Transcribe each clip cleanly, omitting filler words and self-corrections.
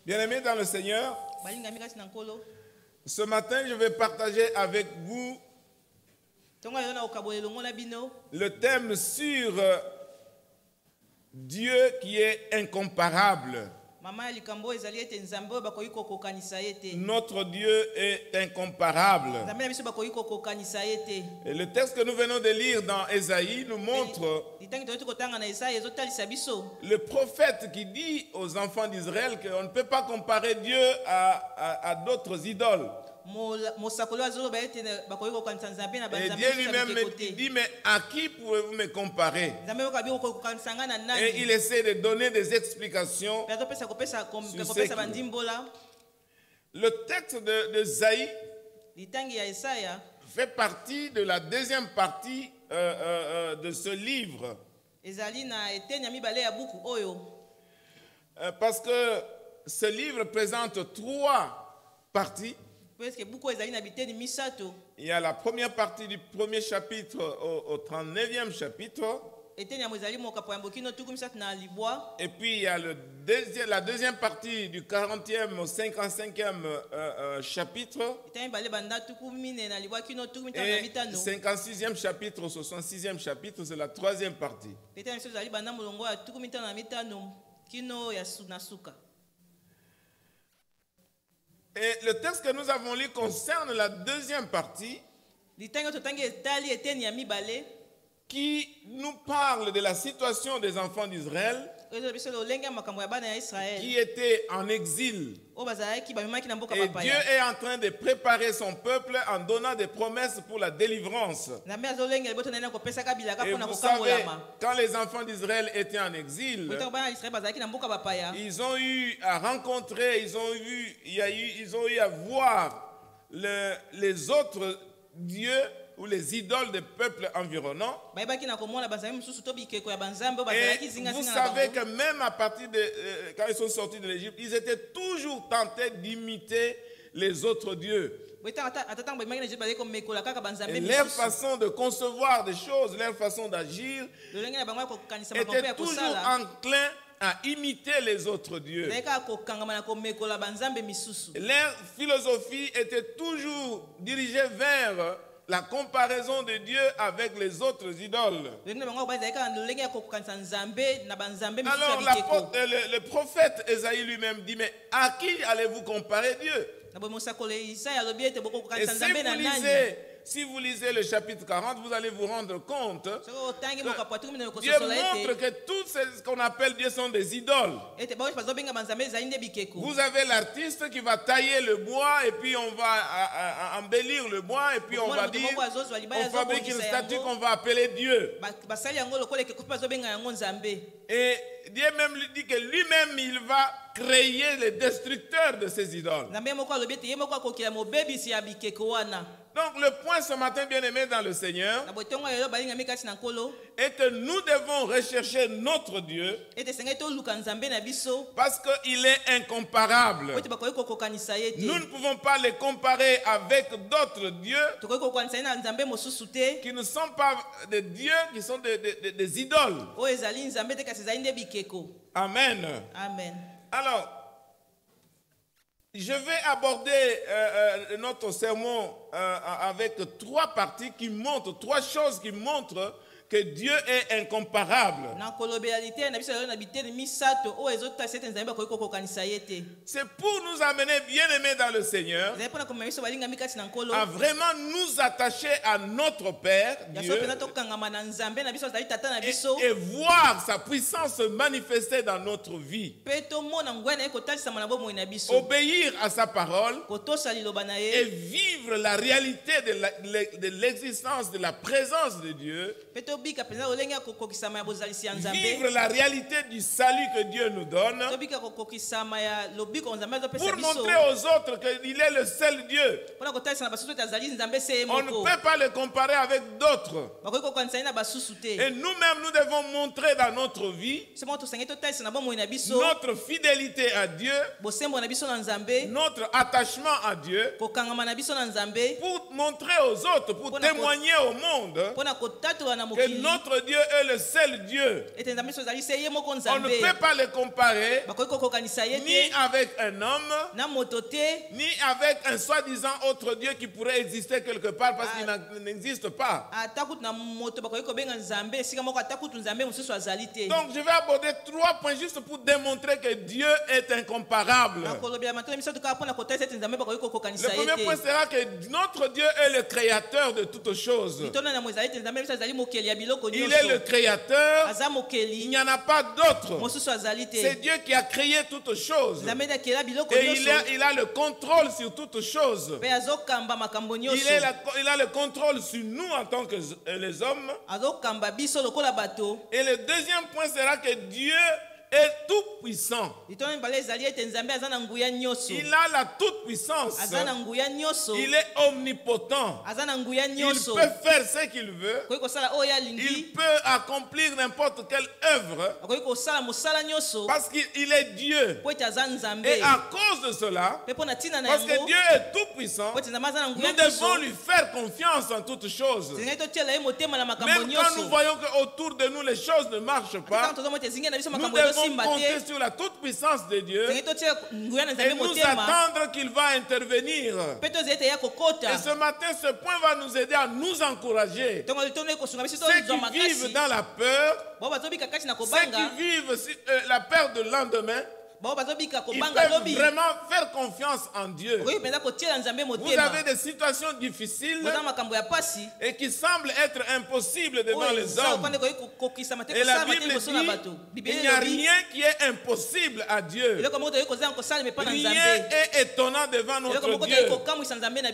Bien-aimés dans le Seigneur, ce matin, je vais partager avec vous le thème sur Dieu qui est incomparable. Notre Dieu est incomparable. Et le texte que nous venons de lire dans Ésaïe nous montre le prophète qui dit aux enfants d'Israël qu'on ne peut pas comparer Dieu à d'autres idoles. Et Dieu lui-même me dit, mais à qui pouvez-vous me comparer? Et il essaie de donner des explications sur le texte d'Ésaïe fait partie de la deuxième partie de ce livre. Parce que ce livre présente trois parties. Il y a la première partie du premier chapitre au 39e chapitre. Et puis il y a la deuxième partie du 40e au 55e chapitre. Et 56e chapitre au 66e chapitre, c'est la troisième partie. Et le texte que nous avons lu concerne la deuxième partie qui nous parle de la situation des enfants d'Israël qui étaient en exil. Et Dieu est en train de préparer son peuple en donnant des promesses pour la délivrance. Et vous savez, quand les enfants d'Israël étaient en exil, ils ont eu à rencontrer, ils ont eu à voir les autres dieux ou les idoles des peuples environnants. Et vous savez que même à partir de quand ils sont sortis de l'Égypte, ils étaient toujours tentés d'imiter les autres dieux. Et leur façon de concevoir des choses, leur façon d'agir était toujours enclin à imiter les autres dieux. Leur philosophie était toujours dirigée vers la comparaison de Dieu avec les autres idoles. Alors le prophète Ésaïe lui-même dit, mais à qui allez-vous comparer Dieu? Et si vous lisez le chapitre 40, vous allez vous rendre compte que Dieu montre que tout ce qu'on appelle Dieu sont des idoles. Vous avez l'artiste qui va tailler le bois et puis on va embellir le bois et puis on va dire, on fabrique une statue qu'on va appeler Dieu. Et Dieu même lui dit que lui-même il va créer les destructeurs de ces idoles. Donc le point ce matin, bien-aimés dans le Seigneur, est que nous devons rechercher notre Dieu parce qu'il est incomparable. Nous ne pouvons pas les comparer avec d'autres dieux qui ne sont pas des dieux, qui sont des idoles. Amen. Amen. Alors, je vais aborder notre sermon avec trois parties qui montrent, trois choses qui montrent que Dieu est incomparable. C'est pour nous amener, bien-aimés dans le Seigneur, à vraiment nous attacher à notre Père, Dieu, et voir sa puissance se manifester dans notre vie. Obéir à sa parole et vivre la réalité de l'existence, de la présence de Dieu. Vivre la réalité du salut que Dieu nous donne pour montrer aux autres qu'il est le seul Dieu. On ne peut pas le comparer avec d'autres. Et nous-mêmes, nous devons montrer dans notre vie notre fidélité à Dieu, notre attachement à Dieu, pour montrer aux autres, pour témoigner au monde que que notre Dieu est le seul Dieu. On ne peut pas le comparer ni avec un homme, ni avec un soi-disant autre Dieu qui pourrait exister quelque part parce qu'il n'existe pas. Donc je vais aborder 3 points juste pour démontrer que Dieu est incomparable. Le premier point sera que notre Dieu est le créateur de toutes choses. Il est le créateur, il n'y en a pas d'autre. C'est Dieu qui a créé toutes choses. Et il a le contrôle sur toutes choses. Il a le contrôle sur nous en tant que les hommes. Et le deuxième point sera que Dieu est tout puissant. Il a la toute puissance. Il est omnipotent. Il peut faire ce qu'il veut. Il peut accomplir n'importe quelle œuvre parce qu'il est Dieu. Et à cause de cela, parce que Dieu est tout puissant, nous devons lui faire confiance en toutes choses. Même quand nous voyons qu'autour de nous les choses ne marchent pas, nous devons compter sur la toute puissance de Dieu et nous attendre qu'il va intervenir. Et ce matin, ce point va nous aider à nous encourager. Ceux qui vivent dans la peur, ceux qui vivent la peur de lendemain, ils peuvent vraiment faire confiance en Dieu. Vous avez des situations difficiles et qui semblent être impossibles devant les hommes. Et la Bible dit, il n'y a rien qui est impossible à Dieu. Rien est étonnant devant notre Dieu.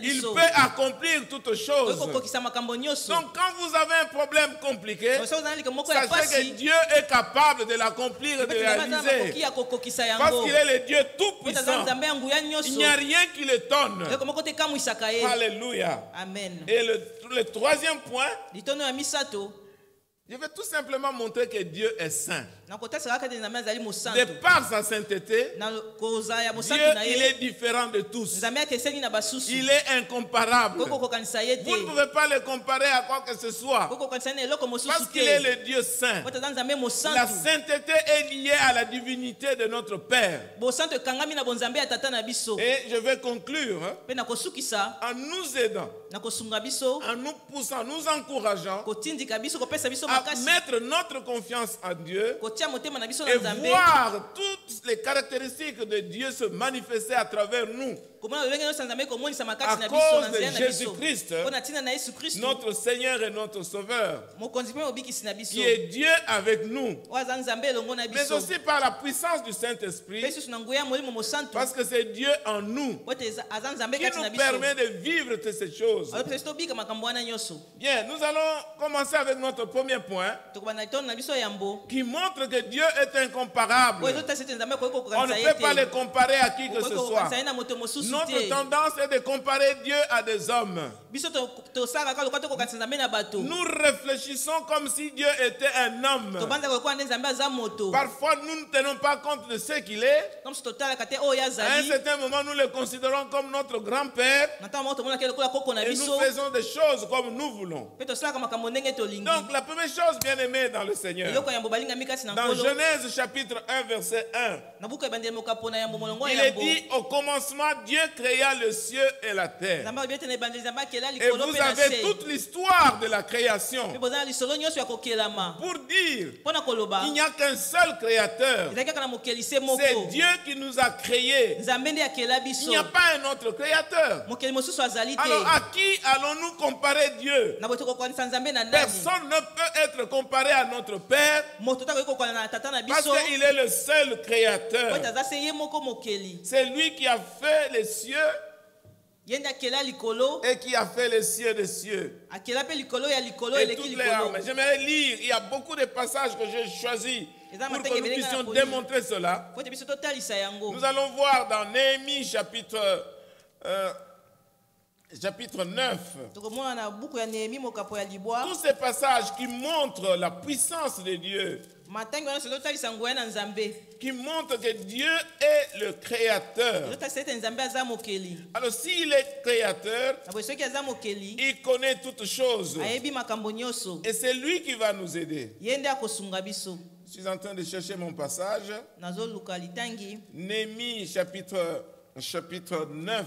Il peut accomplir toutes choses. Donc quand vous avez un problème compliqué, sachez que Dieu est capable de l'accomplir et de le réaliser. Parce qu'il est le Dieu tout-puissant. Il n'y a rien qui l'étonne. Alléluia. Amen. Et le troisième point, je vais tout simplement montrer que Dieu est saint. De par sa sainteté, Dieu, il est différent de tous. Il est incomparable. Vous ne pouvez pas le comparer à quoi que ce soit. Parce qu'il est le Dieu saint. La sainteté est liée à la divinité de notre Père. Et je vais conclure en nous aidant, en nous poussant, nous encourageant à mettre notre confiance en Dieu et voir toutes les caractéristiques de Dieu se manifester à travers nous. À cause de Jésus-Christ, notre Seigneur et notre Sauveur, qui est Dieu avec nous, mais aussi par la puissance du Saint-Esprit, parce que c'est Dieu en nous qui nous permet de vivre toutes ces choses. Bien, nous allons commencer avec notre premier point qui montre que Dieu est incomparable. On ne peut pas le comparer à qui que ce soit. Notre tendance est de comparer Dieu à des hommes. Nous réfléchissons comme si Dieu était un homme. Parfois, nous ne tenons pas compte de ce qu'il est. À un certain moment, nous le considérons comme notre grand-père. Et nous faisons des choses comme nous voulons. Donc, la première chose, bien aimée dans le Seigneur, dans Genèse chapitre 1, verset 1, il est dit, au commencement, Dieu créa le ciel et la terre. Et vous avez toute l'histoire de la création pour dire qu'il n'y a qu'un seul créateur. C'est Dieu qui nous a créés. Il n'y a pas un autre créateur. Alors à qui allons-nous comparer Dieu? Personne ne peut être comparé à notre Père parce qu'il est le seul créateur. C'est lui qui a fait les cieux et qui a fait les cieux des cieux et toutes les armes. J'aimerais lire, il y a beaucoup de passages que j'ai choisis pour que nous puissions démontrer cela. Nous allons voir dans Néhémie chapitre 9. Tous ces passages qui montrent la puissance de Dieu. qui montre que Dieu est le créateur. Alors s'il est créateur, il connaît toutes choses. Et c'est lui qui va nous aider. Je suis en train de chercher mon passage. Néhémie chapitre 9.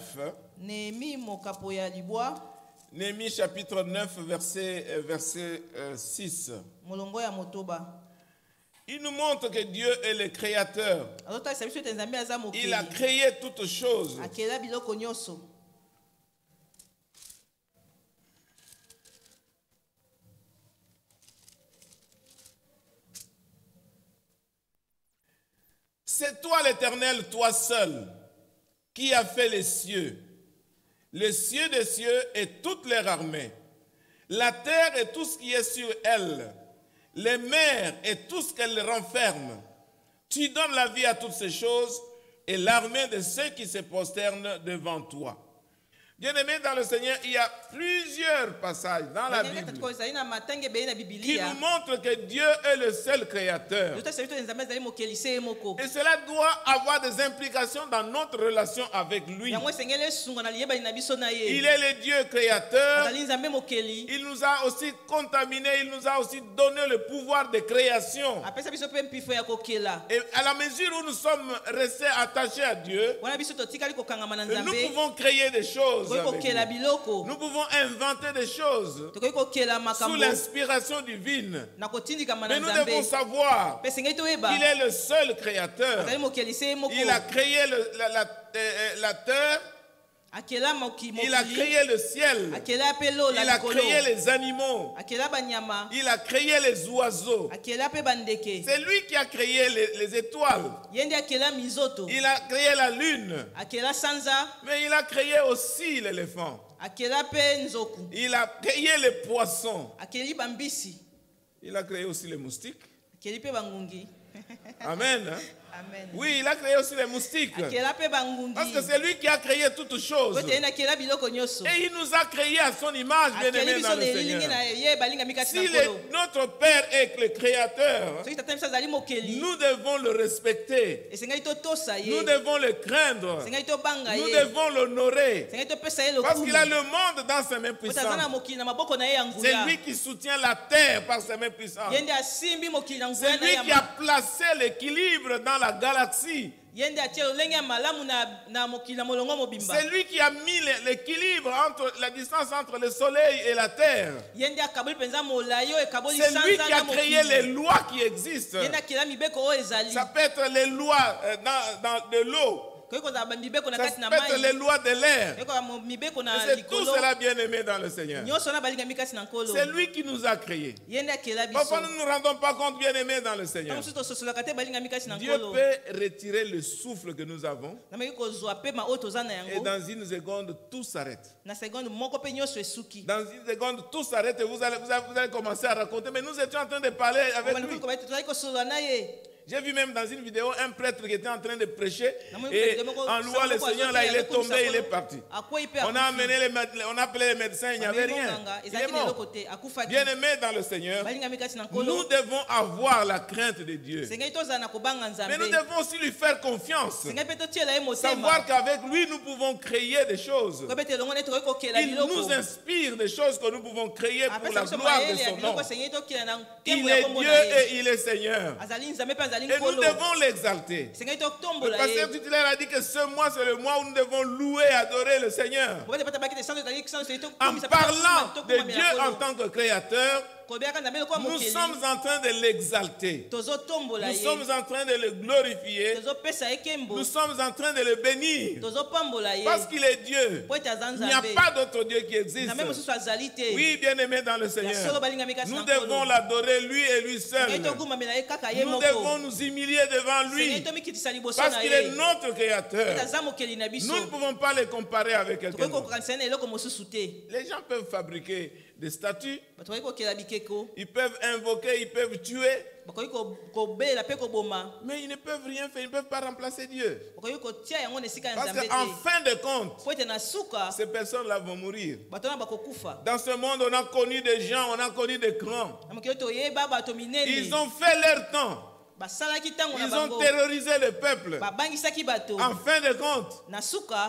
Néhémie chapitre 9 verset 6. Il nous montre que Dieu est le créateur. Il a créé toutes choses. C'est toi l'Éternel, toi seul, qui as fait les cieux des cieux et toute leur armée, la terre et tout ce qui est sur elle, les mers et tout ce qu'elle renferme. Tu donnes la vie à toutes ces choses et l'armée de ceux qui se prosternent devant toi. Bien-aimés dans le Seigneur, il y a plusieurs passages dans la Bible qui nous montrent que Dieu est le seul créateur. Et cela doit avoir des implications dans notre relation avec lui. Il est le Dieu créateur. Il nous a aussi contaminés, il nous a aussi donné le pouvoir de création. Et à la mesure où nous sommes restés attachés à Dieu, nous pouvons créer des choses. Nous pouvons inventer des choses sous l'inspiration divine. Mais nous devons savoir qu'il est le seul créateur. Il a créé la terre. Il a créé le ciel. Il a créé les animaux. Il a créé les oiseaux. C'est lui qui a créé les étoiles. Il a créé la lune. Mais il a créé aussi l'éléphant. Il a créé les poissons. Il a créé aussi les moustiques. Amen. Amen. Oui, il a créé aussi les moustiques. Parce que c'est lui qui a créé toutes choses. Et il nous a créés à son image, bien-aimés dans le Seigneur. Si notre Père est le Créateur, nous devons le respecter. Nous devons le craindre. Nous devons l'honorer. Parce qu'il a le monde dans ses mains puissantes. C'est lui qui soutient la terre par ses mains puissantes. C'est lui qui a placé l'équilibre dans la galaxie. C'est lui qui a mis l'équilibre entre la distance entre le soleil et la terre. C'est lui qui a créé les lois qui existent. Ça peut être les lois de l'eau. Ça peut être les lois de l'air. C'est tout cela, bien aimé dans le Seigneur. C'est lui qui nous a créés. Parfois nous ne nous rendons pas compte, bien aimé dans le Seigneur. Dieu peut retirer le souffle que nous avons et dans une seconde tout s'arrête. Dans une seconde tout s'arrête et vous allez commencer à raconter, mais nous étions en train de parler avec lui. J'ai vu même dans une vidéo un prêtre qui était en train de prêcher et en louant le Seigneur, là, il est tombé, il est parti. On a appelé les médecins, il n'y avait rien. Il est mort. Bien aimé dans le Seigneur, nous devons avoir la crainte de Dieu. Mais nous devons aussi lui faire confiance. Savoir qu'avec lui, nous pouvons créer des choses. Il nous inspire des choses que nous pouvons créer pour la gloire de son nom. Il est Dieu et il est Seigneur. Et nous devons l'exalter. Le pasteur titulaire a dit que ce mois, c'est le mois où nous devons louer et adorer le Seigneur. En parlant de Dieu en tant que créateur, nous sommes en train de l'exalter. Nous sommes en train de le glorifier. Nous sommes en train de le bénir. Parce qu'il est Dieu. Il n'y a pas d'autre Dieu qui existe. Oui, bien-aimé dans le Seigneur. Nous devons l'adorer lui et lui seul. Nous devons nous humilier devant lui. Parce qu'il est notre créateur. Nous ne pouvons pas les comparer avec quelqu'un d'autre. Les gens peuvent fabriquer des statues. Ils peuvent invoquer, ils peuvent tuer. Mais ils ne peuvent rien faire, ils ne peuvent pas remplacer Dieu. Parce qu'en fin de compte, ces personnes-là vont mourir. Dans ce monde, on a connu des gens, on a connu des grands. Ils ont fait leur temps. Ils ont terrorisé le peuple. En fin de compte,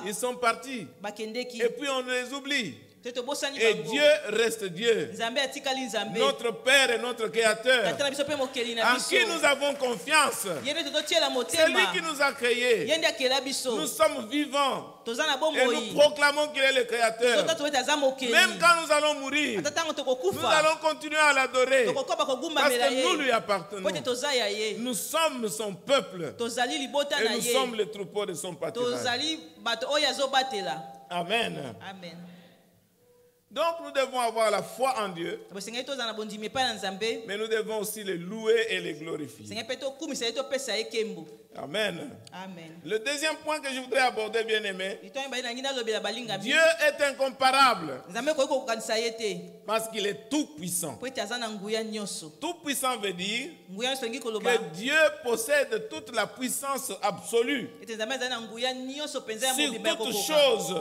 ils sont partis. Et puis on les oublie. Et Dieu reste Dieu. Notre Père et notre Créateur. En qui nous avons confiance. C'est lui qui nous a créés. Nous sommes vivants. Et nous proclamons qu'il est le Créateur. Même quand nous allons mourir, nous allons continuer à l'adorer. Parce que nous lui appartenons. Nous sommes son peuple. Et nous sommes le troupeau de son pâturage. Amen. Amen. Donc nous devons avoir la foi en Dieu, mais nous devons aussi le louer et le glorifier. Amen. Amen. Le deuxième point que je voudrais aborder, bien aimé, Dieu est incomparable parce qu'il est tout puissant. Tout puissant veut dire que Dieu possède toute la puissance absolue sur toutes choses.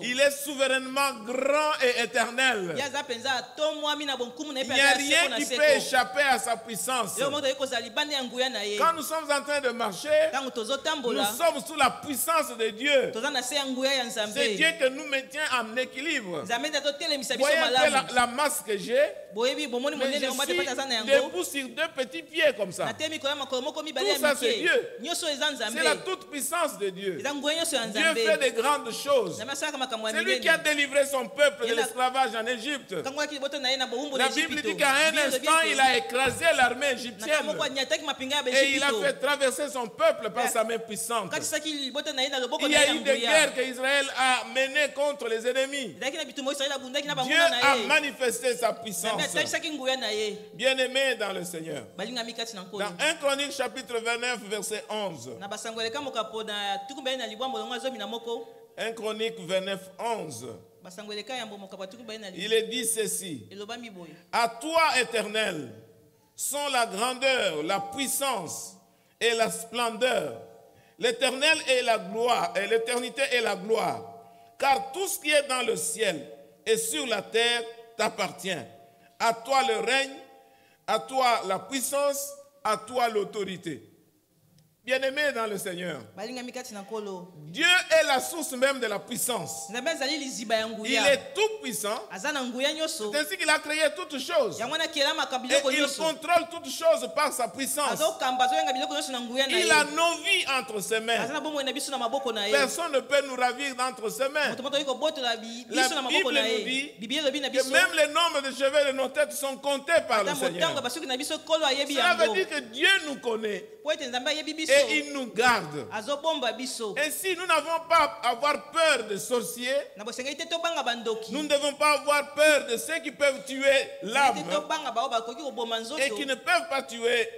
Il est souverainement grand et éternel. Il n'y a rien qui peut échapper à sa puissance. Quand nous sommes en train de marcher, nous sommes sous la puissance de Dieu. C'est Dieu que nous maintient en équilibre. Vous voyez la masse que j'ai, mais je suis debout sur deux petits pieds comme ça. Tout ça c'est Dieu. C'est la toute puissance de Dieu. Dieu fait de grandes choses. C'est lui qui a délivré son peuple de l'esclavage en Égypte. La Bible dit qu'à un instant il a écrasé l'armée égyptienne et il a fait traverser son peuple par sa main puissante. Il y a eu des guerres qu'Israël a menées contre les ennemis. Dieu a manifesté sa puissance. Bien-aimé dans le Seigneur. Dans 1 Chronique chapitre 29 verset 11. 1 Chronique 29 11. Il est dit ceci: à toi, Éternel, sont la grandeur, la puissance et la splendeur. L'Éternel est la gloire, et l'éternité est la gloire. Car tout ce qui est dans le ciel et sur la terre t'appartient. À toi le règne, à toi la puissance, à toi l'autorité. Bien-aimé dans le Seigneur, Dieu est la source même de la puissance. Il est tout puissant. C'est ainsi qu'il a créé toutes choses. Et il contrôle toutes choses par sa puissance. Il a nos vies entre ses mains. Personne ne peut nous ravir d'entre ses mains. La Bible nous dit que même les nombres de cheveux de nos têtes sont comptés par le Seigneur. Cela veut dire que Dieu nous connaît. Et il nous garde. Ainsi, nous n'avons pas à avoir peur de sorciers. Nous ne devons pas avoir peur de ceux qui peuvent tuer l'âme et qui ne peuvent pas tuer,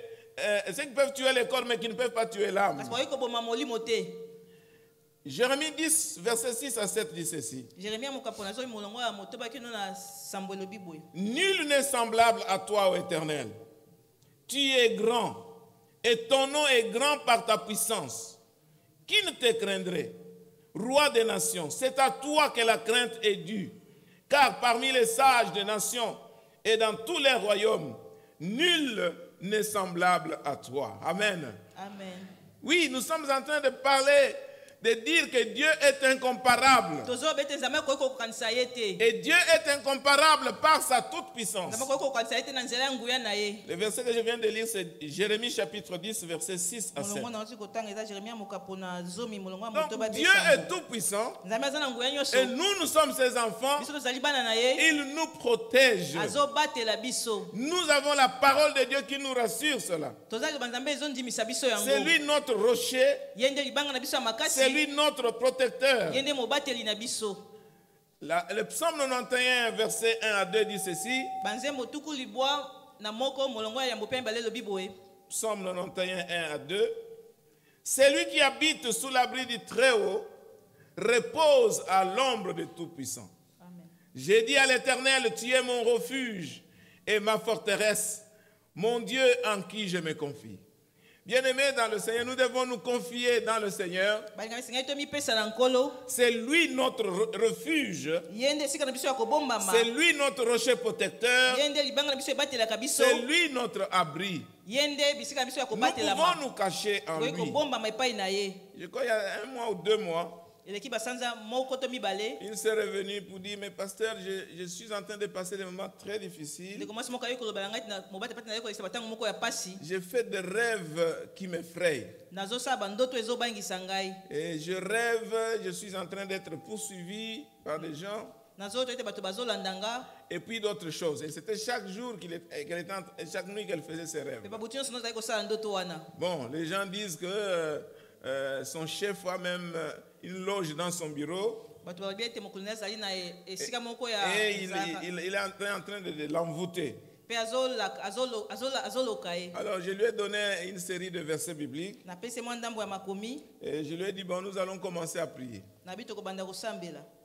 ceux qui peuvent tuer le corps mais qui ne peuvent pas tuer l'âme. Jérémie 10, verset 6 à 7 dit ceci: nul n'est semblable à toi, ô Éternel. Tu es grand. Et ton nom est grand par ta puissance. Qui ne te craindrait, roi des nations? C'est à toi que la crainte est due. Car parmi les sages des nations et dans tous les royaumes, nul n'est semblable à toi. Amen. Amen. Oui, nous sommes en train de parler, de dire que Dieu est incomparable. Et Dieu est incomparable par sa toute puissance. Le verset que je viens de lire, c'est Jérémie chapitre 10, verset 6 à 7. Donc Dieu est tout puissant. Et nous sommes ses enfants. Il nous protège. Nous avons la parole de Dieu qui nous rassure cela. C'est lui notre rocher. C'est lui notre protecteur. Le psaume 91, verset 1 à 2 dit ceci. Psaume 91, 1 à 2. Celui qui habite sous l'abri du Très-Haut repose à l'ombre du Tout-Puissant. J'ai dit à l'Éternel, tu es mon refuge et ma forteresse, mon Dieu en qui je me confie. Bien-aimés dans le Seigneur, nous devons nous confier dans le Seigneur. C'est lui notre refuge. C'est lui notre rocher protecteur. C'est lui notre abri. Nous pouvons nous cacher en lui. Je crois qu'il y a 1 mois ou 2 mois, il s'est revenu pour dire, mais pasteur, je suis en train de passer des moments très difficiles. J'ai fait des rêves qui m'effrayent. Et je rêve, je suis en train d'être poursuivi par des gens. Et puis d'autres choses. Et c'était chaque jour chaque nuit qu'elle faisait ses rêves. Bon, les gens disent que son chef a même une loge dans son bureau. Et il est en train de l'envoûter. Alors je lui ai donné une série de versets bibliques. Et je lui ai dit, bon, nous allons commencer à prier.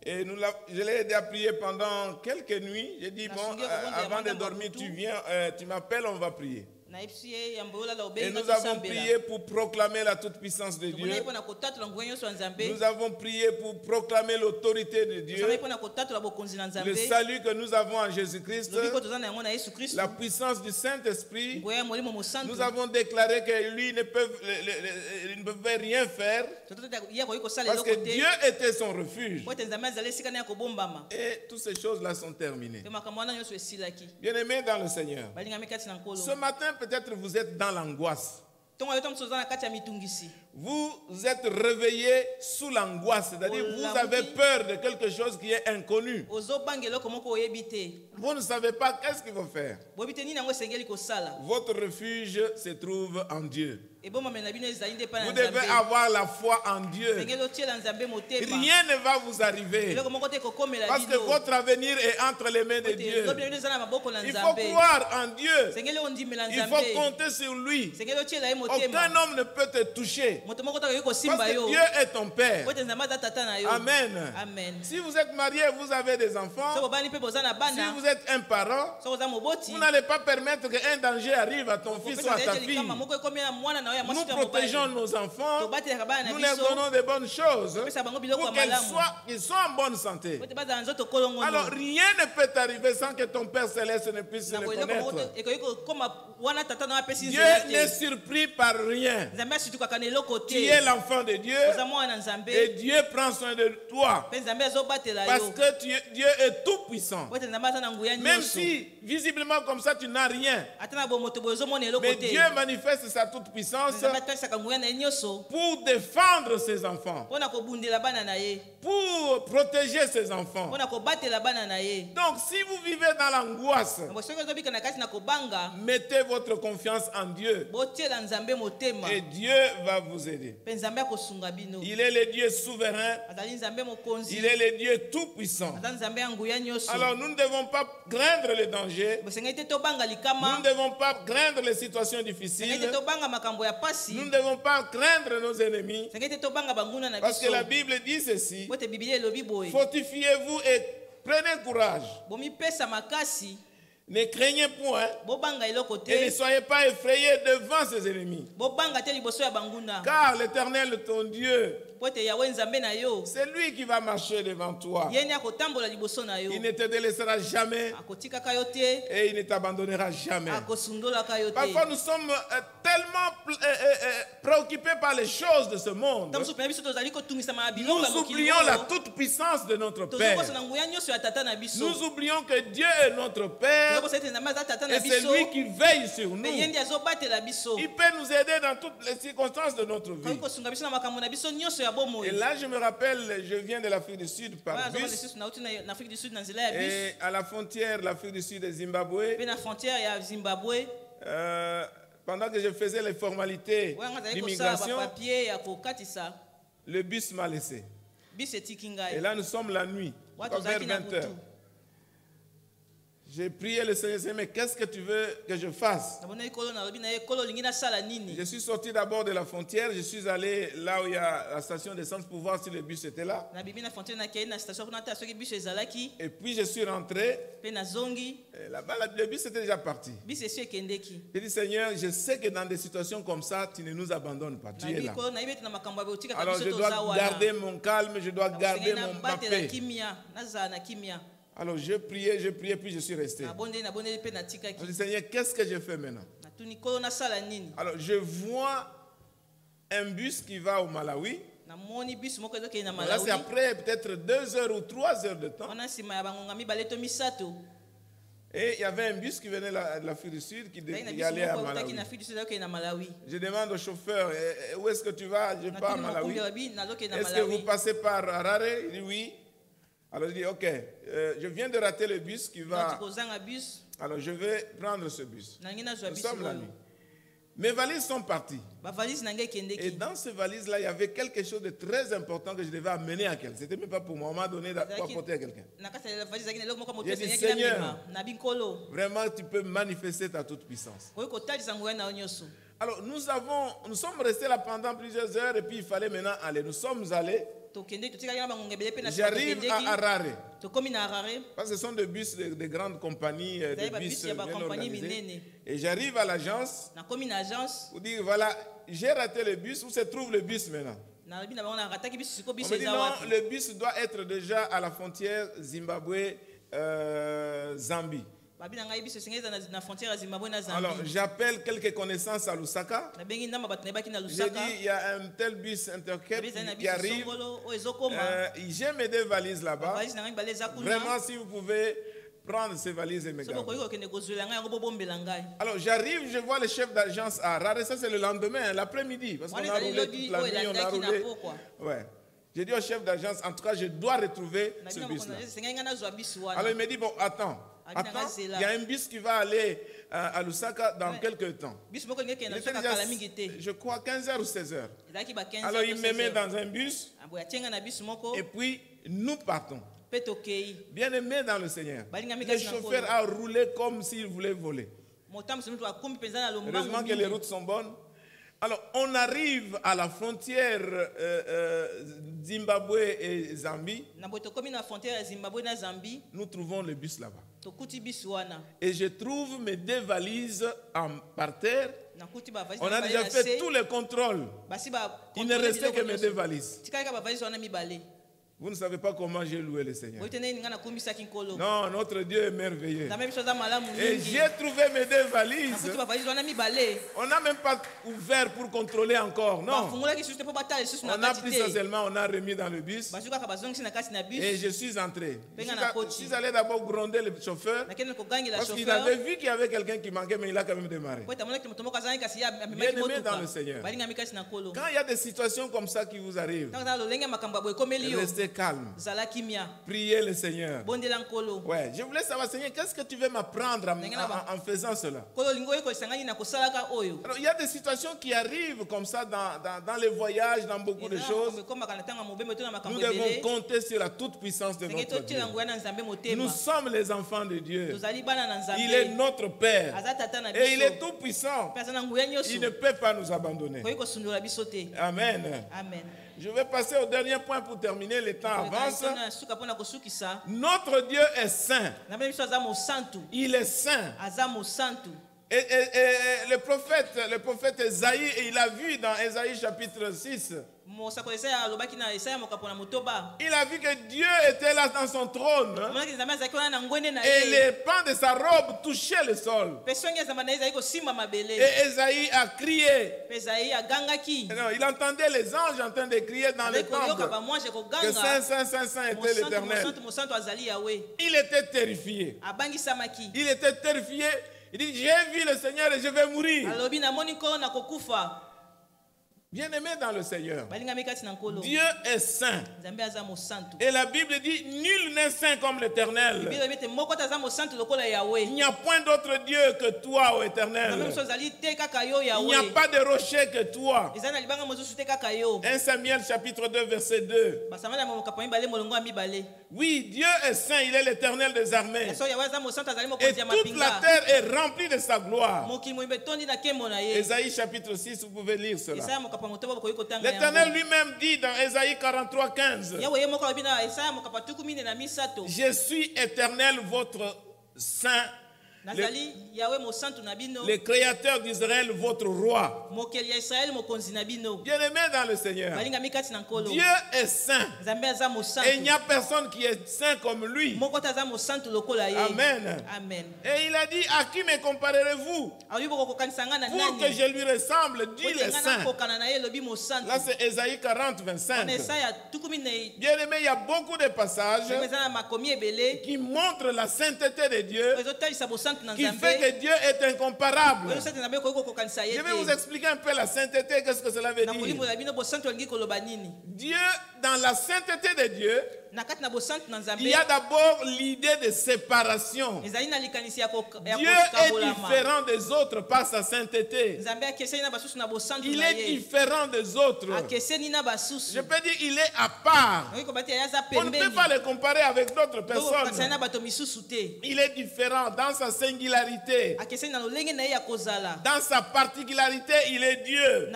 Et je l'ai aidé à prier pendant quelques nuits. J'ai dit, bon, avant de dormir, tu viens, tu m'appelles, on va prier. Et nous avons prié pour proclamer la toute-puissance de Dieu. Nous avons prié pour proclamer l'autorité de Dieu. Le salut que nous avons en Jésus-Christ. La puissance du Saint-Esprit. Nous avons déclaré que lui ne pouvait rien faire. Parce que Dieu était son refuge. Et toutes ces choses-là sont terminées. Bien-aimés dans le Seigneur. Ce matin, peut-être vous êtes dans l'angoisse. Vous êtes réveillé sous l'angoisse, c'est-à-dire vous avez peur de quelque chose qui est inconnu. Vous ne savez pas qu'est-ce qu'il faut faire. Votre refuge se trouve en Dieu. Vous devez avoir la foi en Dieu. Rien ne va vous arriver. Parce que votre avenir est entre les mains de Dieu. Il faut croire en Dieu. Il faut compter sur lui. Aucun homme ne peut te toucher. Parce que Dieu est ton Père. Amen. Si vous êtes marié, vous avez des enfants. Si vous êtes un parent, vous n'allez pas permettre qu'un danger arrive à ton fils ou à ta fille. Nous protégeons nos enfants, nous leur donnons de bonnes choses pour qu'ils soient en bonne santé. Alors rien ne peut t'arriver sans que ton Père Céleste ne puisse le connaître. Dieu n'est surpris par rien. Tu es l'enfant de Dieu et Dieu prend soin de toi. Parce que Dieu est tout puissant. Même si visiblement comme ça tu n'as rien. Mais Dieu manifeste sa toute puissance pour défendre ses enfants, pour protéger ses enfants. Donc si vous vivez dans l'angoisse, mettez votre confiance en Dieu et Dieu va vous aider. Il est le Dieu souverain, il est le Dieu tout puissant. Alors nous ne devons pas craindre les dangers, nous ne devons pas craindre les situations difficiles, nous ne devons pas craindre nos ennemis, parce que la Bible dit ceci: fortifiez-vous et prenez courage. Ne craignez point et ne soyez pas effrayés devant ses ennemis. Car l'Éternel, ton Dieu, c'est lui qui va marcher devant toi. Il ne te délaissera jamais et il ne t'abandonnera jamais. Parfois nous sommes tellement préoccupés par les choses de ce monde. Nous oublions la toute puissance de notre Père. Nous oublions que Dieu est notre Père et c'est lui qui veille sur nous. Il peut nous aider dans toutes les circonstances de notre vie. Et là, je me rappelle, je viens de l'Afrique du Sud par bus. Et à la frontière, l'Afrique du Sud et Zimbabwe, pendant que je faisais les formalités d'immigration, le bus m'a laissé. Et là, nous sommes la nuit, vers 20 h. J'ai prié le Seigneur, mais qu'est-ce que tu veux que je fasse? Je suis sorti d'abord de la frontière, je suis allé là où il y a la station d'essence pour voir si le bus était là. Et puis je suis rentré. Là-bas, le bus était déjà parti. J'ai dit, Seigneur, je sais que dans des situations comme ça, tu ne nous abandonnes pas. Tu es là. Alors je dois garder mon calme, je dois garder ma paix. Alors je priais, puis je suis resté. Je dis, Seigneur, qu'est-ce que je fais maintenant? Alors je vois un bus qui va au Malawi. Là c'est après peut-être 2 heures ou 3 heures de temps. Et il y avait un bus qui venait de l'Afrique du Sud qui allait à Malawi. Je demande au chauffeur, où est-ce que tu vas? Je pars à Malawi. Est-ce que vous passez par Harare? Il dit oui. Alors je dis, ok, je viens de rater le bus qui va... Alors je vais prendre ce bus. Nous sommes la nuit. Mes valises sont parties. Et dans ces valises-là, il y avait quelque chose de très important que je devais amener à quelqu'un. Ce n'était même pas pour moi, on m'a donné pour apporter à quelqu'un. J'ai dit, Seigneur, vraiment tu peux manifester ta toute puissance. Alors nous sommes restés là pendant plusieurs heures et puis il fallait maintenant aller. Nous sommes allés. J'arrive à Harare. Parce que ce sont des bus de grandes compagnies, des bus bien organisés. Et j'arrive à l'agence pour dire, voilà, j'ai raté le bus, où se trouve le bus maintenant? On me dit non, le bus doit être déjà à la frontière Zimbabwe-Zambie. Alors j'appelle quelques connaissances à Lusaka. J'ai dit il y a un tel bus Intercape qui arrive. J'ai mes 2 valises là-bas. Vraiment, si vous pouvez prendre ces valises et me garder. Alors j'arrive, je vois le chef d'agence à Harare. Ça c'est le lendemain, l'après-midi. Parce qu'on a roulé toute la nuit, on a roulé. Ouais. J'ai dit au chef d'agence, en tout cas je dois retrouver ce bus-là. Alors il me dit, bon attends, il y a un bus qui va aller à Lusaka dans quelques temps. Il était déjà, je crois, 15h ou 16h. Alors il me met dans un bus et puis nous partons. Bien aimé dans le Seigneur. Le chauffeur a roulé comme s'il voulait voler. Heureusement que les routes sont bonnes. Alors on arrive à la frontière Zimbabwe et Zambie. Nous trouvons le bus là-bas. Et je trouve mes 2 valises par terre. On a déjà fait tous les contrôles. Il ne restait que mes 2 valises. Vous ne savez pas comment j'ai loué le Seigneur. Non, notre Dieu est merveilleux. Et j'ai trouvé mes 2 valises. On n'a même pas ouvert pour contrôler encore. Non. On a pris ça seulement, on a remis dans le bus. Et je suis entré. Je suis allé d'abord gronder le chauffeur. Parce qu'il avait vu qu'il y avait quelqu'un qui manquait, mais il a quand même démarré. Bien aimé dans le Seigneur. Quand il y a des situations comme ça qui vous arrivent, restez calme. Priez le Seigneur. Ouais, je voulais savoir, Seigneur, qu'est-ce que tu veux m'apprendre en faisant cela? Alors, il y a des situations qui arrivent comme ça dans les voyages, dans beaucoup de choses. Nous devons compter sur la toute puissance de notre Dieu. Nous sommes les enfants de Dieu. Il est notre Père. Et il est tout puissant. Il ne peut pas nous abandonner. Amen. Je vais passer au dernier point pour terminer, le temps avance. Notre Dieu est saint. Il est saint. Et le prophète Esaïe, il a vu dans Esaïe chapitre 6. Il a vu que Dieu était là dans son trône. Et les pans de sa robe touchaient le sol. Et Esaïe a crié. Non, il entendait les anges en train de crier dans le temple que Saint, Saint, Saint, Saint était l'Éternel. Il était terrifié. Il était terrifié. Il dit, j'ai vu le Seigneur et je vais mourir. Bien-aimé dans le Seigneur, Dieu est saint. Et la Bible dit, nul n'est saint comme l'Éternel. Il n'y a point d'autre Dieu que toi, ô Éternel. Il n'y a pas de rocher que toi. 1 Samuel chapitre 2 verset 2. Oui, Dieu est saint, il est l'Éternel des armées. Et toute la terre est remplie de sa gloire. Ésaïe chapitre 6, vous pouvez lire cela. L'Éternel lui-même dit dans Ésaïe 43, 15. Je suis Éternel, votre saint. Le créateur d'Israël, votre roi. Bien-aimé dans le Seigneur, Dieu est saint. Et il n'y a personne qui est saint comme lui. Amen. Et il a dit, à qui me comparerez-vous pour que je lui ressemble, dit le saint. Là c'est Ésaïe 40, 25. Bien-aimé, il y a beaucoup de passages qui montrent la sainteté de Dieu, qui fait que Dieu est incomparable. Je vais vous expliquer un peu la sainteté, qu'est-ce que cela veut dire. Dieu, dans la sainteté de Dieu, il y a d'abord l'idée de séparation. Dieu est différent des autres par sa sainteté. Il est différent des autres. Je peux dire il est à part. On ne peut pas le comparer avec d'autres personnes. Il est différent dans sa singularité. Dans sa particularité, il est Dieu.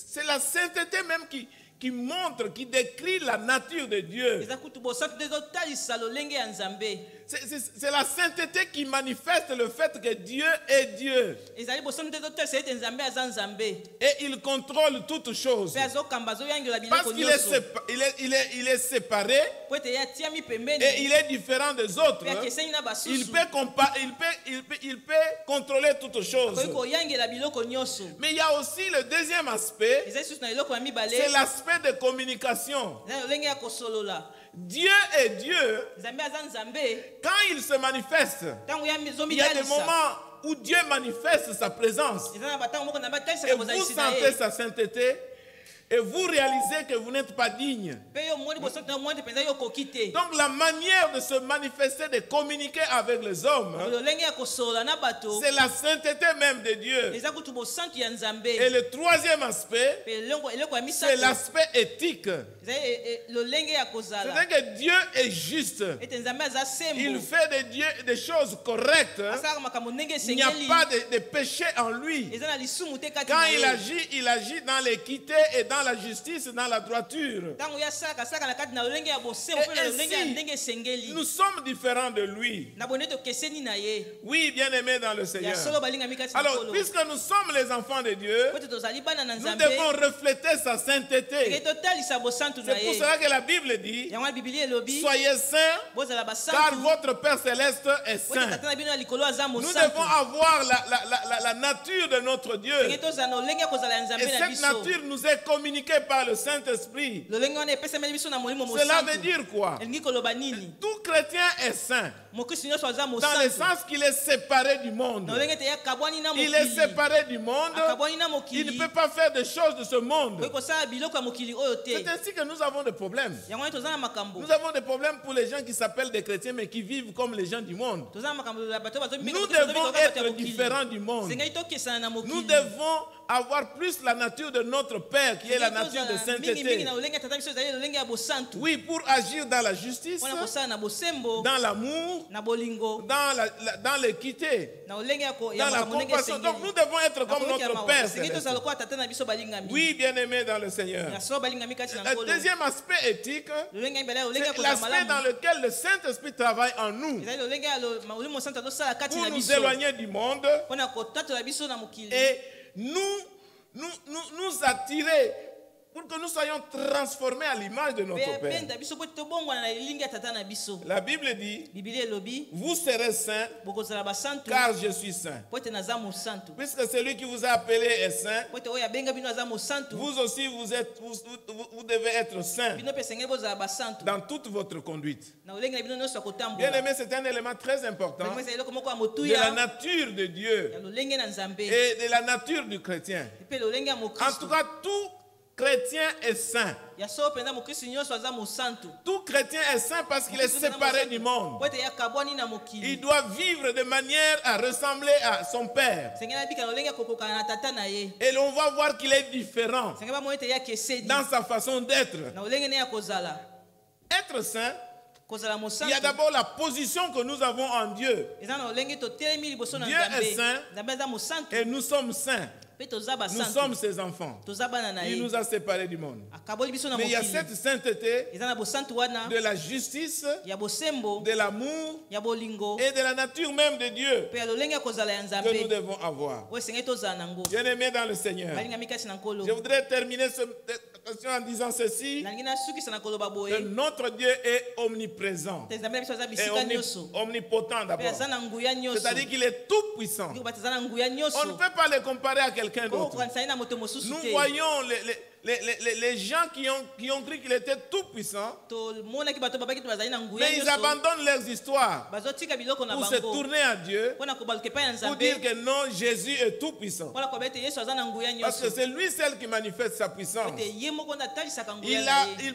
C'est la sainteté même qui montre, qui décrit la nature de Dieu. C'est la sainteté qui manifeste le fait que Dieu est Dieu. Et il contrôle toutes choses. Parce qu'il est séparé et il est différent des autres. Il peut contrôler toutes choses. Mais il y a aussi le deuxième aspect. C'est l'aspect de communication. Dieu est Dieu. Quand il se manifeste, il y a des moments où Dieu manifeste sa présence. Et vous sentez sa sainteté. Et vous réalisez que vous n'êtes pas digne. Donc la manière de se manifester, de communiquer avec les hommes, c'est la sainteté même de Dieu. Et le troisième aspect, c'est l'aspect éthique. C'est-à-dire que Dieu est juste. Il fait des choses correctes. Il n'y a pas de péché en lui. Quand il agit dans l'équité et dans la justice, dans la droiture. Et nous sommes différents de lui. Oui, bien-aimés dans le Seigneur. Alors, puisque nous sommes les enfants de Dieu, nous devons refléter sa sainteté. C'est pour cela que la Bible dit, soyez saints, car votre Père Céleste est saint. Nous devons avoir la nature de notre Dieu. Et cette nature nous est communiquée par le Saint-Esprit. Cela veut dire quoi? Tout chrétien est saint. Dans le sens qu'il est séparé du monde. Il est séparé du monde. Il ne peut pas faire des choses de ce monde. C'est ainsi que nous avons des problèmes. Nous avons des problèmes pour les gens qui s'appellent des chrétiens mais qui vivent comme les gens du monde. Nous devons être différents du monde. Nous devons avoir plus la nature de notre Père qui est la nature de sainteté. Oui, pour agir dans la justice, dans l'amour, dans l'équité, dans la compassion. Donc nous devons être comme notre Père céleste. Oui, bien-aimés dans le Seigneur. Le deuxième aspect éthique, c'est l'aspect dans lequel le Saint-Esprit travaille en nous pour nous éloigner du monde et nous attirer pour que nous soyons transformés à l'image de notre Père. La Bible dit, vous serez saints car je suis saint. Puisque celui qui vous a appelé est saint, vous aussi vous devez être saints dans toute votre conduite. Bien aimé, c'est un élément très important de la nature de Dieu et de la nature du chrétien. En tout cas, tout chrétien est saint. Tout chrétien est saint parce qu'il est séparé du monde. Il doit vivre de manière à ressembler à son Père. Et l'on va voir qu'il est différent dans sa façon d'être. Être saint, il y a d'abord la position que nous avons en Dieu. Dieu est saint et nous sommes saints. Nous sommes ses enfants. Il nous a séparés du monde. Mais il y a cette sainteté de la justice, de l'amour et de la nature même de Dieu que nous devons avoir. Bien-aimés dans le Seigneur, je voudrais terminer cette question en disant ceci, que notre Dieu est omniprésent et omnipotent d'abord. C'est-à-dire qu'il est tout puissant. On ne peut pas le comparer à quelqu'un d'autre. Nous voyons les gens qui ont cru qu'il était tout puissant, mais ils abandonnent leurs histoires pour se tourner à Dieu, pour dire que non, Jésus est tout puissant. Parce que c'est lui seul qui manifeste sa puissance. Il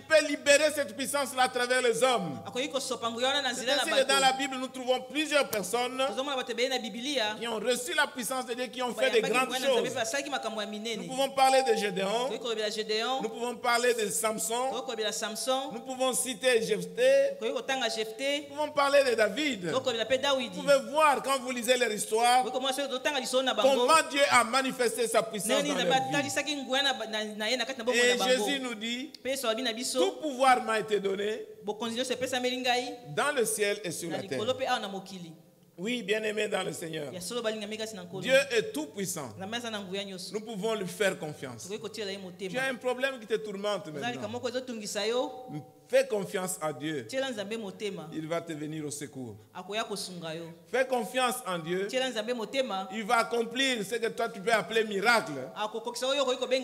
peut libérer cette puissance-là à travers les hommes. C'est ainsi que dans la Bible, nous trouvons plusieurs personnes qui ont reçu la puissance de Dieu, qui ont fait de grandes choses. Nous pouvons parler de Gédéon. Nous pouvons parler de Samson. Nous pouvons citer Jephthé. Nous pouvons parler de David. Vous pouvez voir quand vous lisez leur histoire comment Dieu a manifesté sa puissance dans leur vie. Et Jésus nous dit, tout pouvoir m'a été donné dans le ciel et sur la terre. Oui, bien-aimé dans le Seigneur. Dieu est tout puissant. Nous pouvons lui faire confiance. Tu as un problème qui te tourmente maintenant. Fais confiance à Dieu. Il va te venir au secours. Fais confiance en Dieu. Il va accomplir ce que toi tu peux appeler miracle.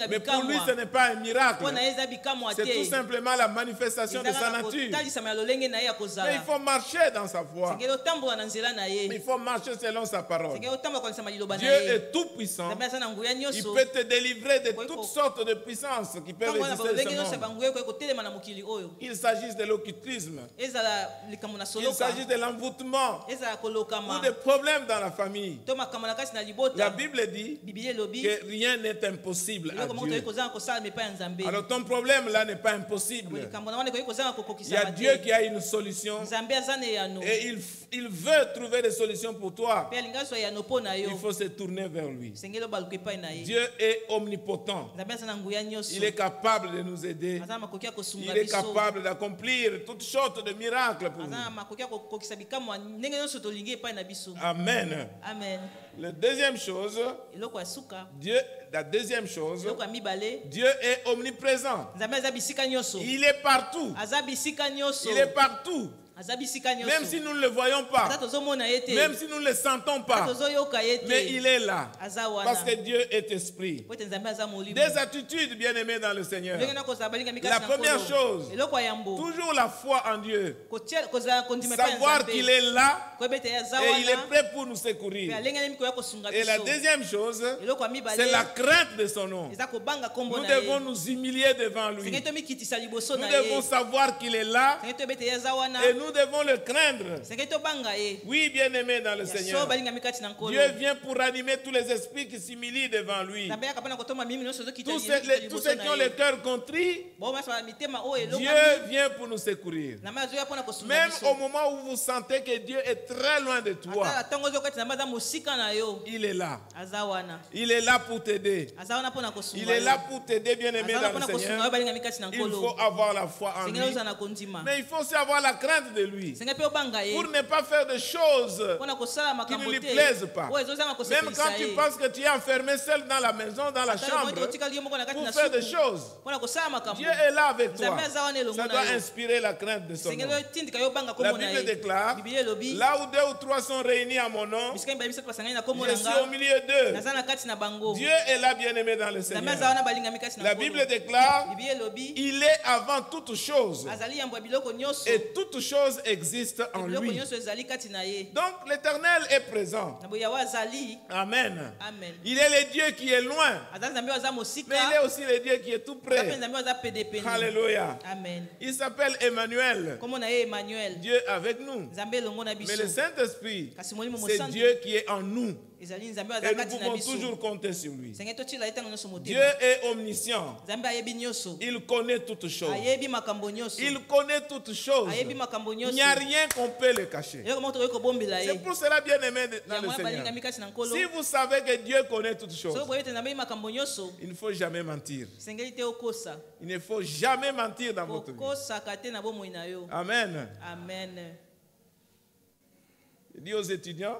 Mais pour lui, ce n'est pas un miracle. C'est tout simplement la manifestation de sa nature. Mais il faut marcher dans sa voie. Il faut marcher selon sa parole. Dieu est tout puissant. Il peut te délivrer de toutes sortes de puissances qui peuvent résister ce monde. Il s'agisse de l'occultisme, il s'agisse de l'envoûtement ou des problèmes dans la famille. La Bible dit que rien n'est impossible à Dieu. Alors ton problème là n'est pas impossible. Il y a Dieu qui a une solution et il veut trouver des solutions pour toi. Il faut se tourner vers lui. Dieu est omnipotent. Il est capable de nous aider. Il est capable d'accomplir toutes sortes de miracles pour nous. Amen. La deuxième chose, Dieu est omniprésent. Il est partout. Il est partout. Même si nous ne le voyons pas, même si nous ne le sentons pas, mais il est là. Parce que Dieu est esprit. Des attitudes, bien aimées dans le Seigneur. La première chose, toujours la foi en Dieu. Savoir qu'il est là et il est prêt pour nous secourir. Et la deuxième chose, c'est la crainte de son nom. Nous devons nous humilier devant lui. Nous devons savoir qu'il est là et nous devons le craindre. Oui, bien-aimé dans le Seigneur. Dieu vient pour ranimer tous les esprits qui s'humilient devant lui. Tous ceux qui ont le cœur contrit, Dieu vient pour nous secourir. Même au moment où vous sentez que Dieu est très loin de toi, il est là. Il est là pour t'aider. Il est là pour t'aider, bien-aimé dans le Seigneur. Il faut avoir la foi en lui. Mais il faut aussi avoir la crainte de lui. Pour ne pas faire de choses qui ne lui plaisent pas. Même quand tu penses que tu es enfermé seul dans la maison, dans la chambre, pour faire des choses. Dieu est là avec toi. Ça doit inspirer la crainte de son nom. La Bible déclare, là où 2 ou 3 sont réunis à mon nom, je suis au milieu d'eux. Dieu est là, bien-aimé dans le Seigneur. La Bible déclare, il est avant toute chose. Et toute chose existe en lui. Donc l'Éternel est présent. Amen. Il est le Dieu qui est loin. Mais il est aussi le Dieu qui est tout près. Alléluia. Il s'appelle Emmanuel. Dieu avec nous. Mais le Saint-Esprit, c'est Dieu qui est en nous. Et nous pouvons toujours compter sur lui. Dieu est omniscient. Il connaît toutes choses. Il connaît toutes choses. Il n'y a rien qu'on peut le cacher. C'est pour cela, bien aimé dans le Seigneur, si vous savez que Dieu connaît toutes choses, il ne faut jamais mentir. Il ne faut jamais mentir dans votre vie. Amen. Je dis aux étudiants,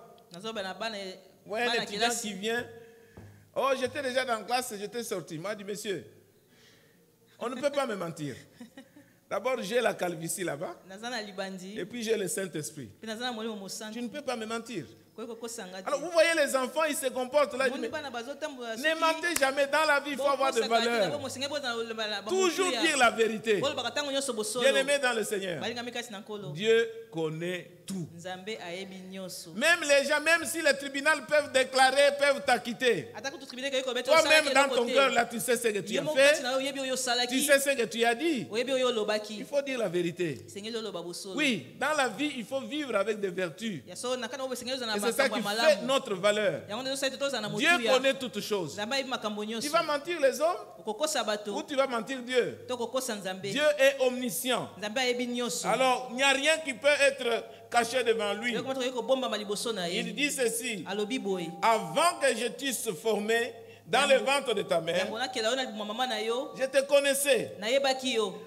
ouais, un étudiant qui vient. Oh, j'étais déjà dans la classe, j'étais sorti. Moi, dit, monsieur, on ne peut pas me mentir. D'abord, j'ai la calvitie là-bas. Et puis, j'ai le Saint-Esprit. Tu ne peux pas me mentir. Alors, vous voyez les enfants, ils se comportent là. Ne mentez jamais. Dans la vie, il faut avoir de valeur. Toujours dire la vérité. Bien-aimé dans le Seigneur, Dieu connaît tout. Même les gens, même si les tribunaux peuvent déclarer, peuvent t'acquitter. Toi-même, dans ton cœur, là, tu sais ce que tu as fait. Tu sais ce que tu as dit. Il faut dire la vérité. Oui, dans la vie, il faut vivre avec des vertus. Et c'est ça qui fait notre valeur. Dieu connaît toutes choses. Tu vas mentir les hommes ou tu vas mentir Dieu? Dieu est omniscient. Alors, il n'y a rien qui peut être caché devant lui. Il dit ceci: avant que je t'eusse formé dans le ventre de ta mère, je te connaissais.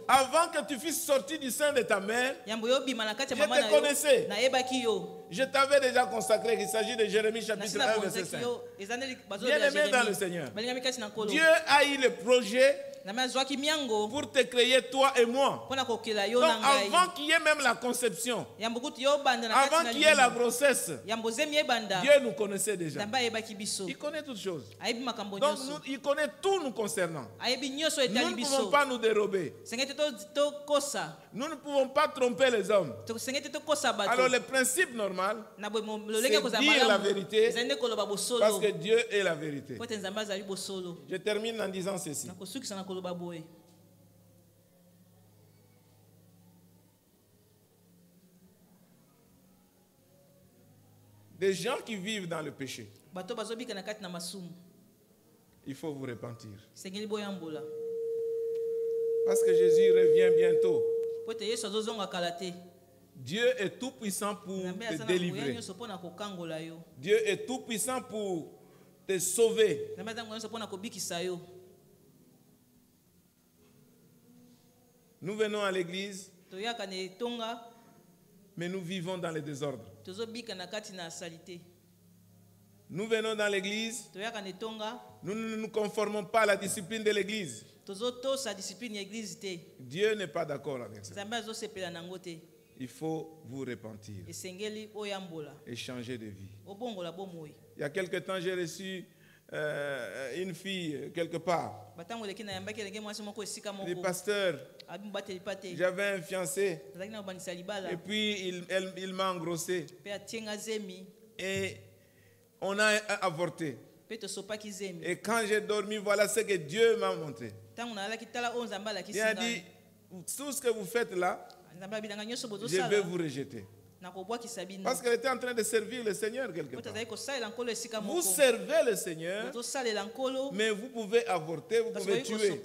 Avant que tu fusses sorti du sein de ta mère, je te connaissais. Je t'avais déjà consacré. Il s'agit de Jérémie chapitre 1 verset 5. Bien-aimé dans le Seigneur, Dieu a eu le projet pour te créer toi et moi. Donc avant qu'il y ait même la conception, avant qu'il y ait la grossesse, Dieu nous connaissait déjà. Il connaît toutes choses. Donc il connaît tout nous concernant. Nous ne pouvons pas nous dérober. Nous ne pouvons pas tromper les hommes. Alors le principe normal, c'est dire la vérité, parce que Dieu est la vérité. Je termine en disant ceci. Des gens qui vivent dans le péché, il faut vous repentir. Parce que Jésus revient bientôt. Dieu est tout puissant pour te délivrer. Dieu est tout puissant pour te sauver. Nous venons à l'église, mais nous vivons dans le désordre. Nous venons dans l'église, nous ne nous conformons pas à la discipline de l'église. Dieu n'est pas d'accord avec ça. Il faut vous repentir et changer de vie. Il y a quelque temps, j'ai reçu une fille quelque part. Le pasteur, j'avais un fiancé et puis il m'a engrossé et on a avorté. Et quand j'ai dormi, voilà ce que Dieu m'a montré. Il a dit, tout ce que vous faites là, je vais vous rejeter. Parce qu'elle était en train de servir le Seigneur quelque part. Vous servez le Seigneur, mais vous pouvez avorter, vous pouvez tuer.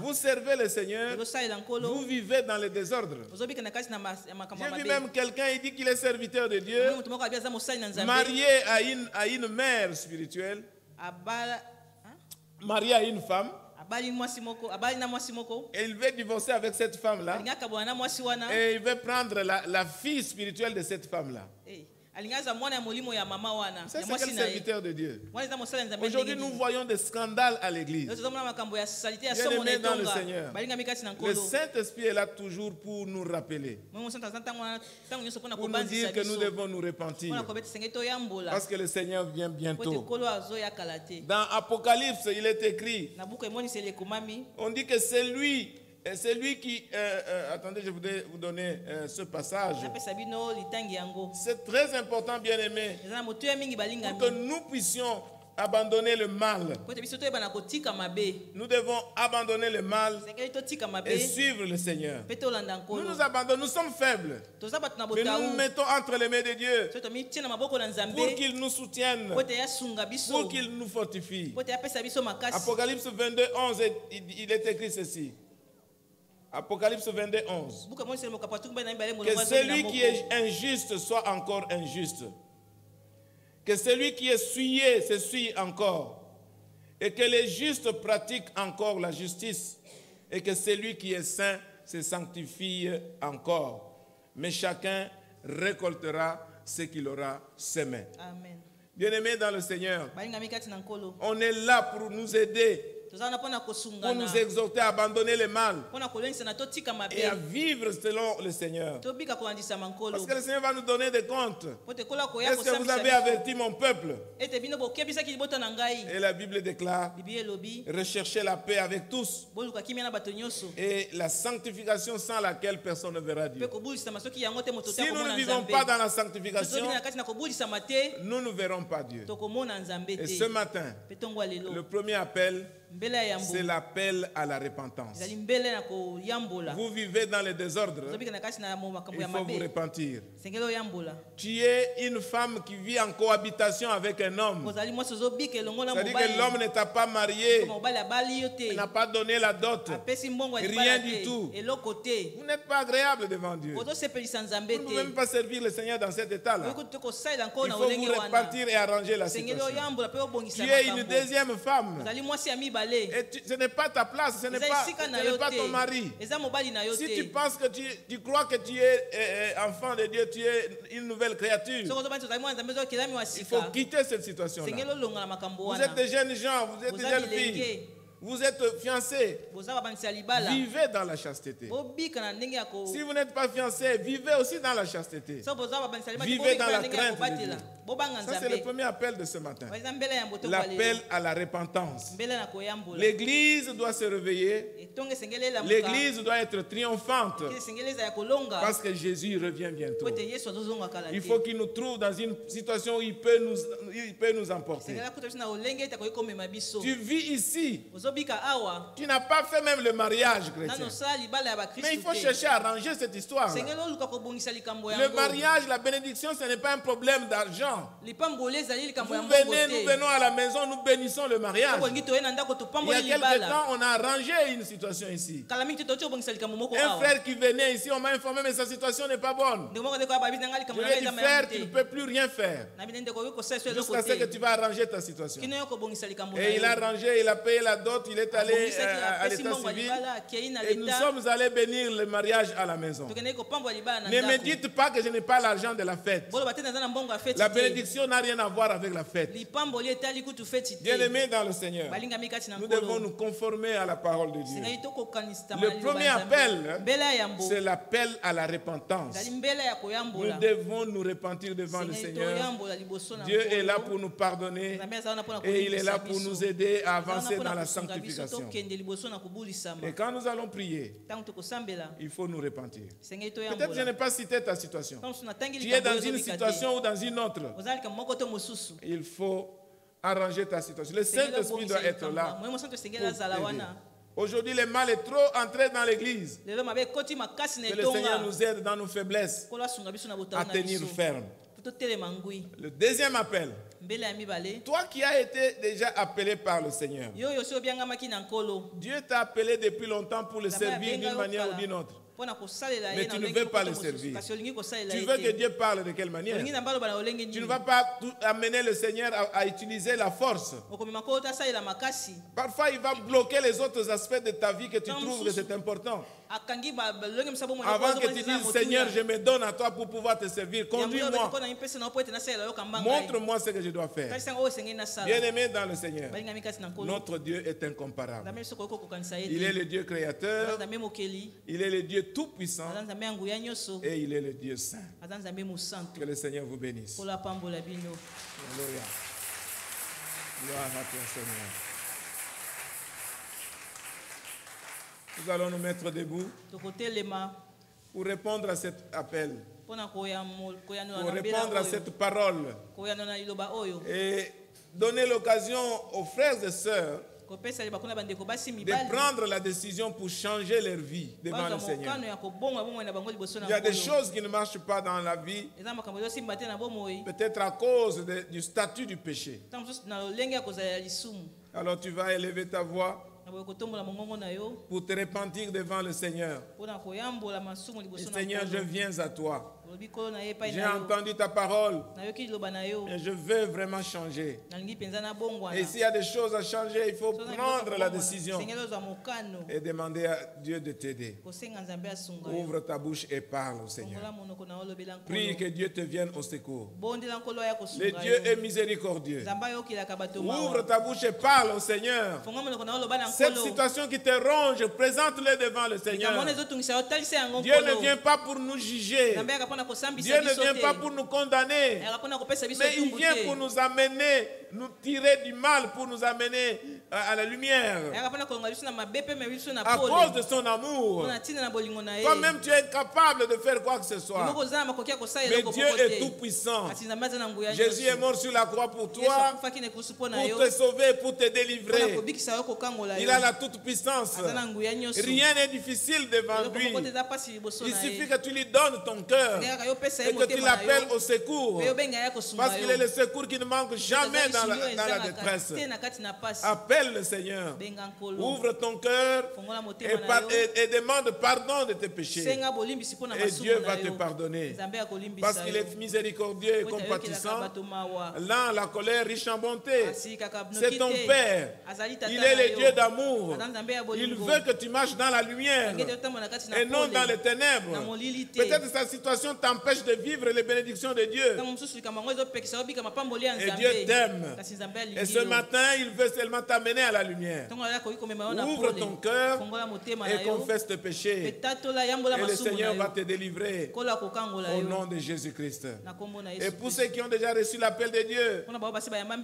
Vous servez le Seigneur, vous vivez dans le désordre. J'ai vu même quelqu'un, il dit qu'il est serviteur de Dieu, marié à une mère spirituelle, marié à une femme. Et il veut divorcer avec cette femme-là. Et il veut prendre la fille spirituelle de cette femme-là. C'est quel serviteur de Dieu. Aujourd'hui, nous voyons des scandales à l'église. Bien-aimés dans le Seigneur, le Saint-Esprit est là toujours pour nous rappeler, pour nous dire que nous devons nous repentir, parce que le Seigneur vient bientôt. Dans Apocalypse, il est écrit, on dit que c'est lui qui... attendez, je voudrais vous donner ce passage. C'est très important, bien-aimés, pour que nous puissions abandonner le mal. Nous devons abandonner le mal et suivre le Seigneur. Nous nous abandonnons, nous sommes faibles. Mais nous nous mettons entre les mains de Dieu pour qu'il nous soutienne, pour qu'il nous fortifie. Apocalypse 22, 11, il est écrit ceci. Apocalypse 22, 11. Que celui qui est injuste soit encore injuste. Que celui qui est souillé se souille encore. Et que les justes pratiquent encore la justice. Et que celui qui est saint se sanctifie encore. Mais chacun récoltera ce qu'il aura semé. Amen. Bien-aimés dans le Seigneur, on est là pour nous aider, pour nous exhorter à abandonner le mal et à vivre selon le Seigneur. Parce que le Seigneur va nous donner des comptes. Est-ce que vous avez averti mon peuple? Et la Bible déclare: recherchez la paix avec tous et la sanctification sans laquelle personne ne verra Dieu. Si nous ne vivons pas dans la sanctification, nous ne verrons pas Dieu. Et ce matin, le premier appel, c'est l'appel à la repentance. Vous vivez dans le désordre, il faut vous repentir. Tu es une femme qui vit en cohabitation avec un homme. C'est-à-dire que l'homme ne t'a pas marié, il n'a pas donné la dot, rien du tout. Vous n'êtes pas agréable devant Dieu. Vous ne pouvez même pas servir le Seigneur dans cet état-là. Il faut vous repartir et arranger la situation. Tu es une deuxième femme. Et ce n'est pas ta place, ce n'est pas ton mari. Si tu penses que tu crois que tu es enfant de Dieu, tu es une nouvelle créature, il faut quitter cette situation-là. Vous êtes des jeunes gens, vous êtes des jeunes filles, vous êtes fiancés, vivez dans la chasteté. Si vous n'êtes pas fiancés, vivez aussi dans la chasteté. Vivez dans la crainte de Dieu. Ça, c'est le premier appel de ce matin. L'appel à la repentance. L'Église doit se réveiller. L'Église doit être triomphante. Parce que Jésus revient bientôt. Il faut qu'il nous trouve dans une situation où il peut nous emporter. Tu vis ici. Tu n'as pas fait même le mariage chrétien. Mais il faut chercher à arranger cette histoire. Le mariage, la bénédiction, ce n'est pas un problème d'argent. Vous venez, nous venons à la maison, nous bénissons le mariage. Il y a quelque temps, on a arrangé une situation ici. Un frère qui venait ici, on m'a informé, mais sa situation n'est pas bonne. Je lui ai dit: frère, tu ne peux plus rien faire jusqu'à ce que tu vas arranger ta situation. Et il a arrangé, il a payé la dot, il est allé à l'état civil et nous sommes allés bénir le mariage à la maison. Ne me dites pas que je n'ai pas l'argent de la fête. La bénédiction n'a rien à voir avec la fête. Bien-aimés dans le Seigneur, nous devons nous conformer à la parole de Dieu. Le premier appel, c'est l'appel à la repentance. Nous devons nous repentir devant le Seigneur. Dieu est là pour nous pardonner et il est là pour nous aider à avancer dans la sanctification. Et quand nous allons prier, il faut nous repentir. Peut-être je n'ai pas cité ta situation. Tu es dans une situation ou dans une autre. Il faut arranger ta situation. Le Saint-Esprit doit être là pour t'aider. Aujourd'hui, le mal est trop entré dans l'église. Que le Seigneur nous aide dans nos faiblesses à tenir ferme. Le deuxième appel. Toi qui as été déjà appelé par le Seigneur, Dieu t'a appelé depuis longtemps pour le servir d'une manière ou d'une autre. mais tu ne veux pas le servir. Tu veux que Dieu parle de quelle manière? Tu ne vas pas amener le Seigneur à utiliser la force. Parfois, il va bloquer les autres aspects de ta vie que tu trouves que c'est important. Avant que tu dises, Seigneur, je me donne à toi pour pouvoir te servir. Conduis-moi. Montre-moi ce que je dois faire. Bien-aimé dans le Seigneur, notre Dieu est incomparable. Il est le Dieu créateur. Il est le Dieu tout-puissant. Et il est le Dieu saint. Que le Seigneur vous bénisse. Alléluia. Gloire à toi, Seigneur. Nous allons nous mettre debout pour répondre à cet appel, pour répondre à cette parole et donner l'occasion aux frères et sœurs de prendre la décision pour changer leur vie devant le Seigneur. Il y a des choses qui ne marchent pas dans la vie, peut-être à cause du statut du péché. Alors tu vas élever ta voix pour te repentir devant le Seigneur. Seigneur, je viens à toi. J'ai entendu ta parole et je veux vraiment changer. Et s'il y a des choses à changer, il faut prendre la décision et demander à Dieu de t'aider. Ouvre ta bouche et parle au Seigneur. Prie que Dieu te vienne au secours. Le Dieu est miséricordieux. Ouvre ta bouche et parle au Seigneur. Cette situation qui te ronge, présente-le devant le Seigneur. Dieu ne vient pas pour nous juger. Dieu ne vient pas pour nous condamner, mais il vient pour nous amener, nous tirer du mal, pour nous amener à la lumière. À cause de son amour, toi-même tu es capable de faire quoi que ce soit. Mais Dieu est tout puissant. Jésus est mort sur la croix pour toi, pour te sauver, pour te délivrer. Il a la toute puissance. Rien n'est difficile devant lui. Il suffit que tu lui donnes ton cœur et que tu l'appelles au secours, parce qu'il est le secours qui ne manque jamais dans la détresse. Appelle le Seigneur, ouvre ton cœur et demande pardon de tes péchés, et Dieu va te pardonner, parce qu'il est miséricordieux et compatissant, lent la colère, riche en bonté. C'est ton Père, il est le Dieu d'amour. Il veut que tu marches dans la lumière et non dans les ténèbres. Peut-être sa situation t'empêche de vivre les bénédictions de Dieu. Et Dieu t'aime. Et ce matin, il veut seulement t'amener à la lumière. Ouvre ton cœur et confesse tes péchés. Et le Seigneur va te délivrer au nom de Jésus-Christ. Et pour ceux qui ont déjà reçu l'appel de Dieu,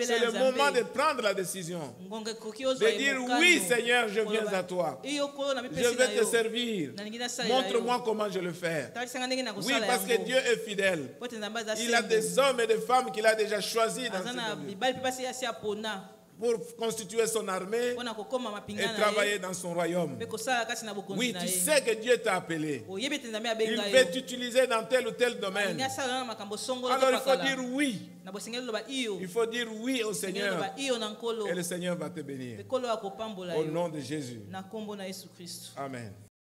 c'est le moment de prendre la décision. De dire oui, Seigneur, je viens à toi. Je vais te servir. Montre-moi comment je le fais. Oui, parce que Dieu est fidèle. Il a des hommes et des femmes qu'il a déjà choisis dans pour constituer son armée et travailler dans son royaume. Oui, tu sais que Dieu t'a appelé. Il veut t'utiliser dans tel ou tel domaine. Alors il faut dire oui. Il faut dire oui au Seigneur. Et le Seigneur va te bénir. Au nom de Jésus. Amen.